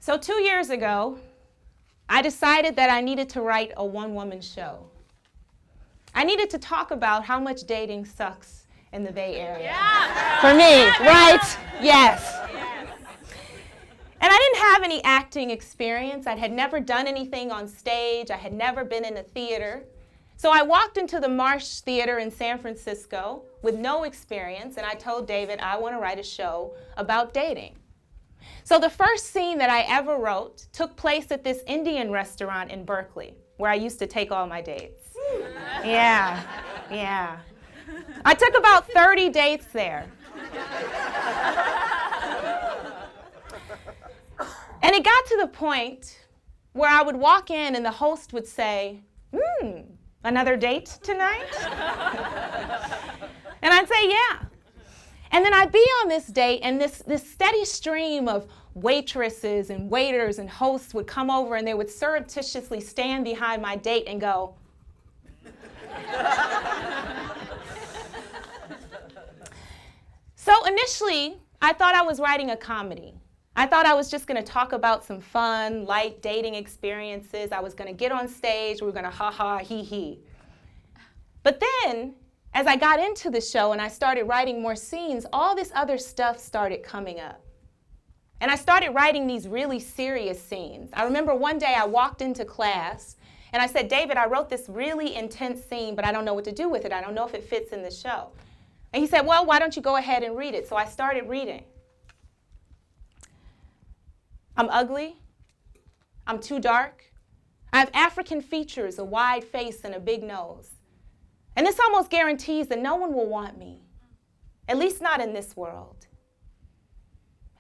So 2 years ago, I decided that I needed to write a one-woman show. I needed to talk about how much dating sucks in the Bay Area. Yeah. For me, right? Yes. And I didn't have any acting experience. I had never done anything on stage. I had never been in a theater. So I walked into the Marsh Theater in San Francisco with no experience, and I told David I want to write a show about dating. So the first scene that I ever wrote took place at this Indian restaurant in Berkeley, where I used to take all my dates. Yeah. I took about 30 dates there. And it got to the point where I would walk in and the host would say, another date tonight? And I'd say, yeah. And then I'd be on this date, and this steady stream of waitresses and waiters and hosts would come over, and they would surreptitiously stand behind my date and go, So initially, I thought I was writing a comedy. I thought I was just going to talk about some fun, light dating experiences. I was going to get on stage. We were going to ha-ha, hee-hee. But then, as I got into the show and I started writing more scenes, all this other stuff started coming up. And I started writing these really serious scenes. I remember one day I walked into class and I said, David, I wrote this really intense scene, but I don't know what to do with it. I don't know if it fits in the show. And he said, well, why don't you go ahead and read it? So I started reading. I'm ugly. I'm too dark. I have African features, a wide face, and a big nose. And this almost guarantees that no one will want me, at least not in this world.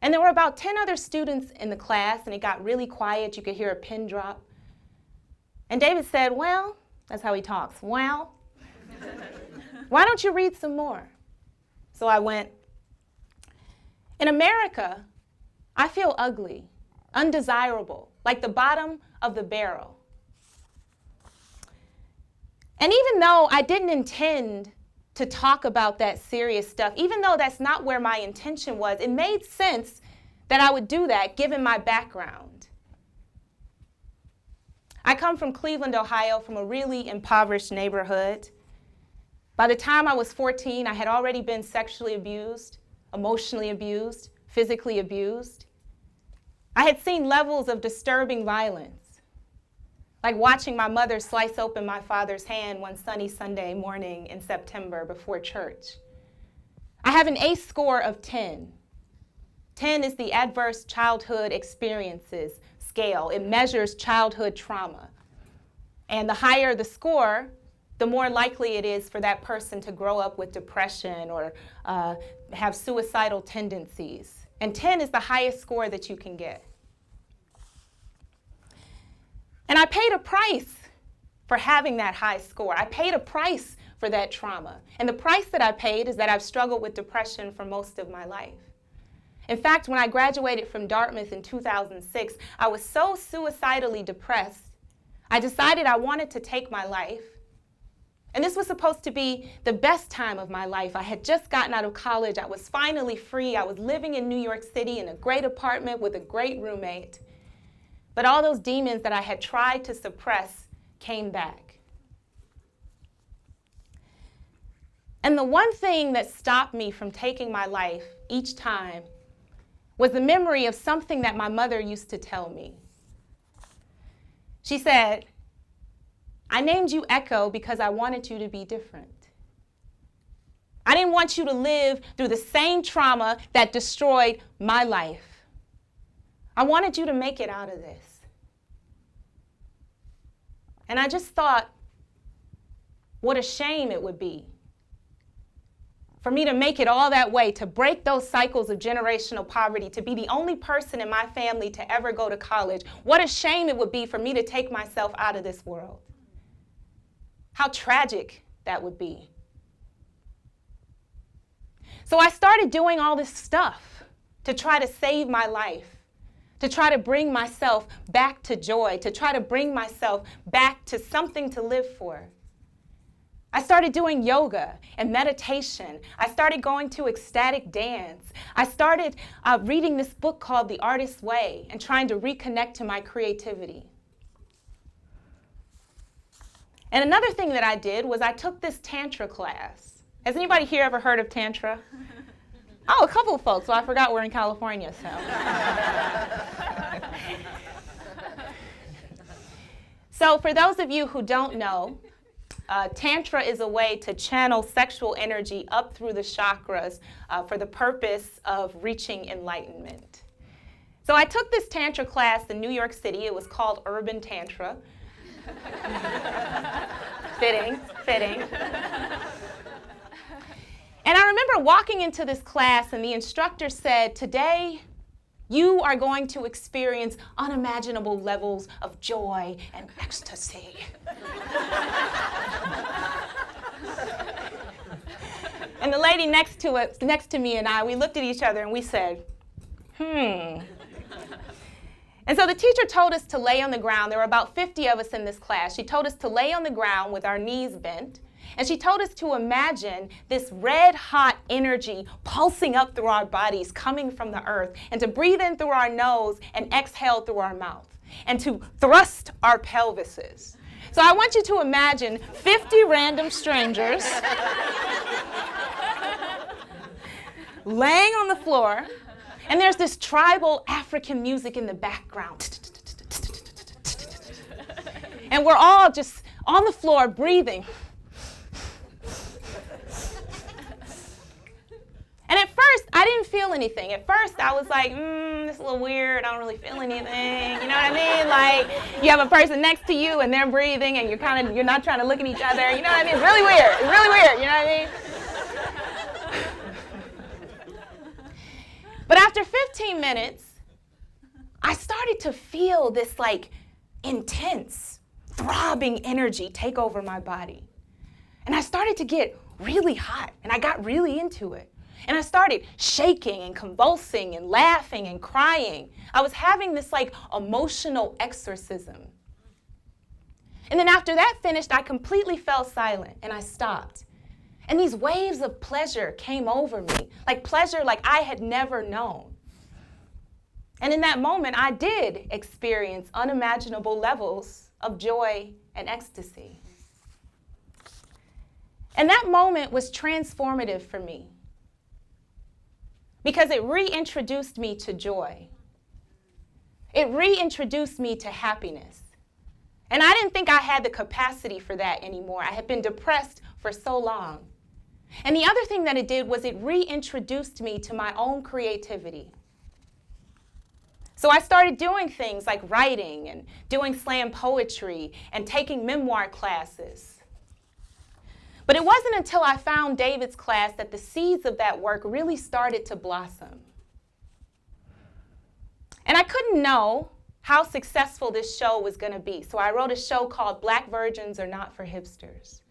And there were about 10 other students in the class, and it got really quiet. You could hear a pin drop. And David said, well, that's how he talks, well, why don't you read some more? So I went, in America, I feel ugly, undesirable, like the bottom of the barrel. And even though I didn't intend to talk about that serious stuff, even though that's not where my intention was, it made sense that I would do that given my background. I come from Cleveland, Ohio, from a really impoverished neighborhood. By the time I was 14, I had already been sexually abused, emotionally abused, physically abused. I had seen levels of disturbing violence, like watching my mother slice open my father's hand one sunny Sunday morning in September before church. I have an ACE score of 10. 10 is the Adverse Childhood Experiences scale. It measures childhood trauma. And the higher the score, the more likely it is for that person to grow up with depression or have suicidal tendencies. And 10 is the highest score that you can get. And I paid a price for having that high score. I paid a price for that trauma. And the price that I paid is that I've struggled with depression for most of my life. In fact, when I graduated from Dartmouth in 2006, I was so suicidally depressed, I decided I wanted to take my life. And this was supposed to be the best time of my life. I had just gotten out of college. I was finally free. I was living in New York City in a great apartment with a great roommate. But all those demons that I had tried to suppress came back. And the one thing that stopped me from taking my life each time was the memory of something that my mother used to tell me. She said, I named you Echo because I wanted you to be different. I didn't want you to live through the same trauma that destroyed my life. I wanted you to make it out of this. And I just thought, what a shame it would be for me to make it all that way, to break those cycles of generational poverty, to be the only person in my family to ever go to college. What a shame it would be for me to take myself out of this world. How tragic that would be. So I started doing all this stuff to try to save my life, to try to bring myself back to joy, to try to bring myself back to something to live for. I started doing yoga and meditation. I started going to ecstatic dance. I started reading this book called The Artist's Way and trying to reconnect to my creativity. And another thing that I did was I took this Tantra class. Has anybody here ever heard of Tantra? Oh, a couple of folks. Well, I forgot we're in California, so. So for those of you who don't know, Tantra is a way to channel sexual energy up through the chakras for the purpose of reaching enlightenment. So I took this Tantra class in New York City. It was called Urban Tantra. Fitting. And I remember walking into this class and the instructor said, today you are going to experience unimaginable levels of joy and ecstasy. And the lady next to me and I, we looked at each other and we said, And so the teacher told us to lay on the ground. There were about 50 of us in this class. She told us to lay on the ground with our knees bent. And she told us to imagine this red-hot energy pulsing up through our bodies, coming from the earth, and to breathe in through our nose and exhale through our mouth, and to thrust our pelvises. So I want you to imagine 50 random strangers laying on the floor, and there's this tribal African music in the background. And we're all just on the floor breathing. And at first, I didn't feel anything. At first, I was like, this is a little weird. I don't really feel anything. You know what I mean? Like, you have a person next to you, and they're breathing, and you're not trying to look at each other. You know what I mean? It's really weird. It's really weird. You know what I mean? But after 15 minutes, I started to feel this, like, intense, throbbing energy take over my body. And I started to get really hot, and I got really into it. And I started shaking and convulsing and laughing and crying. I was having this like emotional exorcism. And then after that finished, I completely fell silent and I stopped. And these waves of pleasure came over me, like pleasure like I had never known. And in that moment, I did experience unimaginable levels of joy and ecstasy. And that moment was transformative for me, because it reintroduced me to joy. It reintroduced me to happiness. And I didn't think I had the capacity for that anymore. I had been depressed for so long. And the other thing that it did was it reintroduced me to my own creativity. So I started doing things like writing and doing slam poetry and taking memoir classes. But it wasn't until I found David's class that the seeds of that work really started to blossom. And I couldn't know how successful this show was going to be, so I wrote a show called Black Virgins Are Not for Hipsters.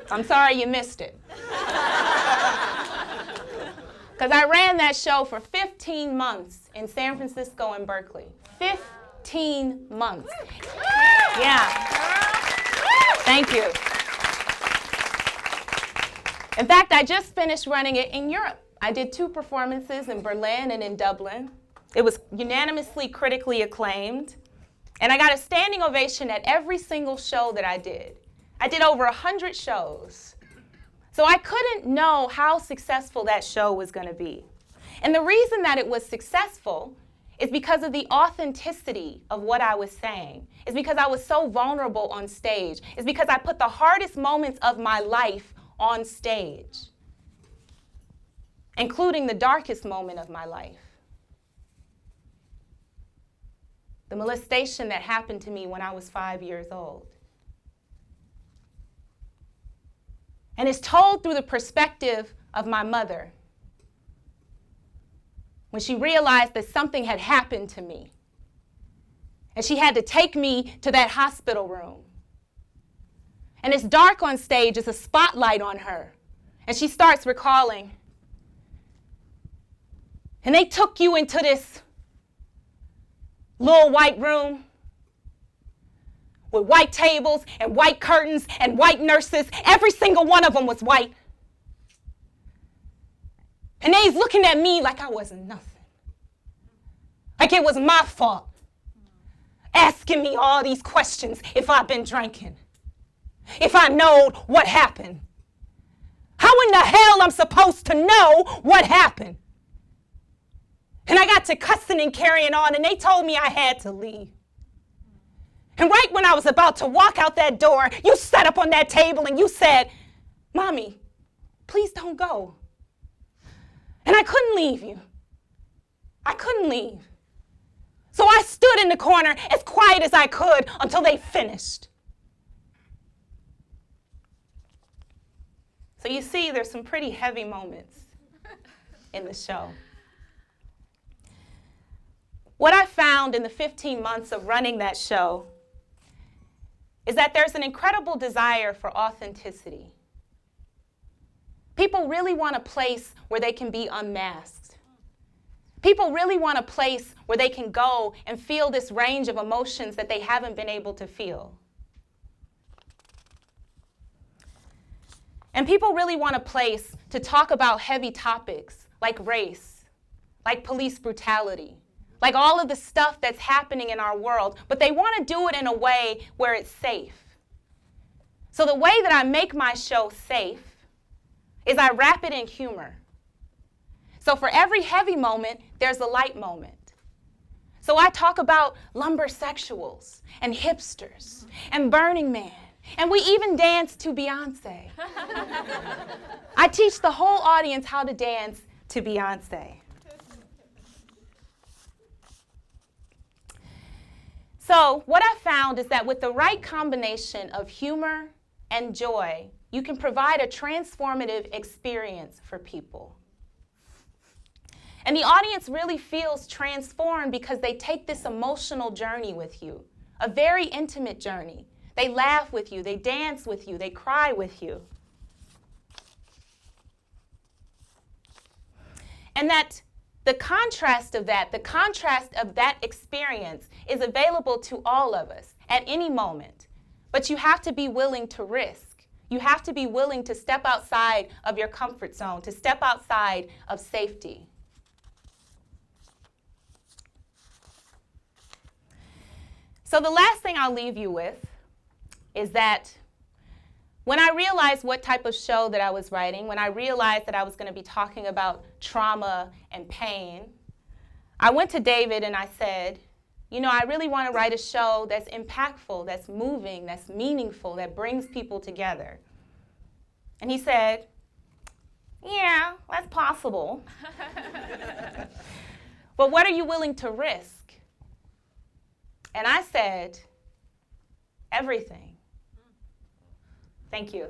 I'm sorry you missed it. Because I ran that show for 15 months in San Francisco and Berkeley. 15 months. Yeah. Thank you. In fact, I just finished running it in Europe. I did 2 performances in Berlin and in Dublin. It was unanimously critically acclaimed. And I got a standing ovation at every single show that I did. I did over 100 shows. So I couldn't know how successful that show was going to be. And the reason that it was successful is because of the authenticity of what I was saying. It's because I was so vulnerable on stage. It's because I put the hardest moments of my life on stage, including the darkest moment of my life. The molestation that happened to me when I was 5 years old. And it's told through the perspective of my mother, when she realized that something had happened to me. And she had to take me to that hospital room. And it's dark on stage. There's a spotlight on her. And she starts recalling. And they took you into this little white room with white tables and white curtains and white nurses. Every single one of them was white. And they's looking at me like I wasn't nothing. Like it was my fault. Asking me all these questions if I've been drinking. If I knowed what happened. How in the hell I'm supposed to know what happened? And I got to cussing and carrying on, and they told me I had to leave. And right when I was about to walk out that door, you sat up on that table and you said, "Mommy, please don't go." And I couldn't leave you. I couldn't leave. So I stood in the corner as quiet as I could until they finished. So you see, there's some pretty heavy moments in the show. What I found in the 15 months of running that show is that there's an incredible desire for authenticity. People really want a place where they can be unmasked. People really want a place where they can go and feel this range of emotions that they haven't been able to feel. And people really want a place to talk about heavy topics like race, like police brutality, like all of the stuff that's happening in our world, but they want to do it in a way where it's safe. So the way that I make my show safe is I wrap it in humor. So for every heavy moment, there's a light moment. So I talk about lumbersexuals and hipsters and Burning Man, and we even dance to Beyonce. I teach the whole audience how to dance to Beyonce. So what I found is that with the right combination of humor and joy, you can provide a transformative experience for people. And the audience really feels transformed because they take this emotional journey with you, a very intimate journey. They laugh with you, they dance with you, they cry with you. And that the contrast of that experience is available to all of us at any moment. But you have to be willing to risk. You have to be willing to step outside of your comfort zone, to step outside of safety. So the last thing I'll leave you with is that when I realized what type of show that I was writing, when I realized that I was going to be talking about trauma and pain, I went to David and I said, you know, I really want to write a show that's impactful, that's moving, that's meaningful, that brings people together. And he said, yeah, that's possible. But what are you willing to risk? And I said, everything. Thank you.